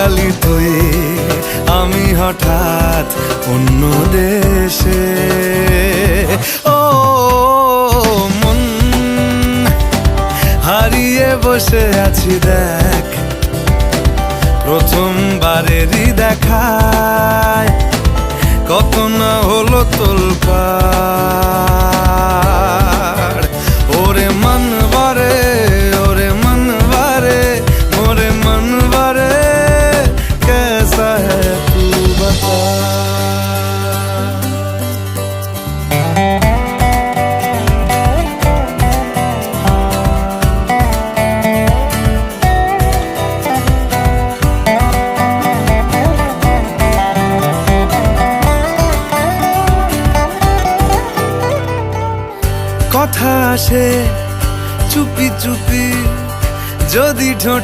কালি তুই, আমি হঠাৎ অন্য দেশে। ও মন, হারিয়ে বসে আছি দেখ, প্রথমবারেরই দেখায় কত না হলো তোলপাড়। ওরে মনবারে, ওরে মনবারে, ওরে মনবারে, कैसा है तू बता। কথা আসে চুপি চুপি, যদি ঠোঁটে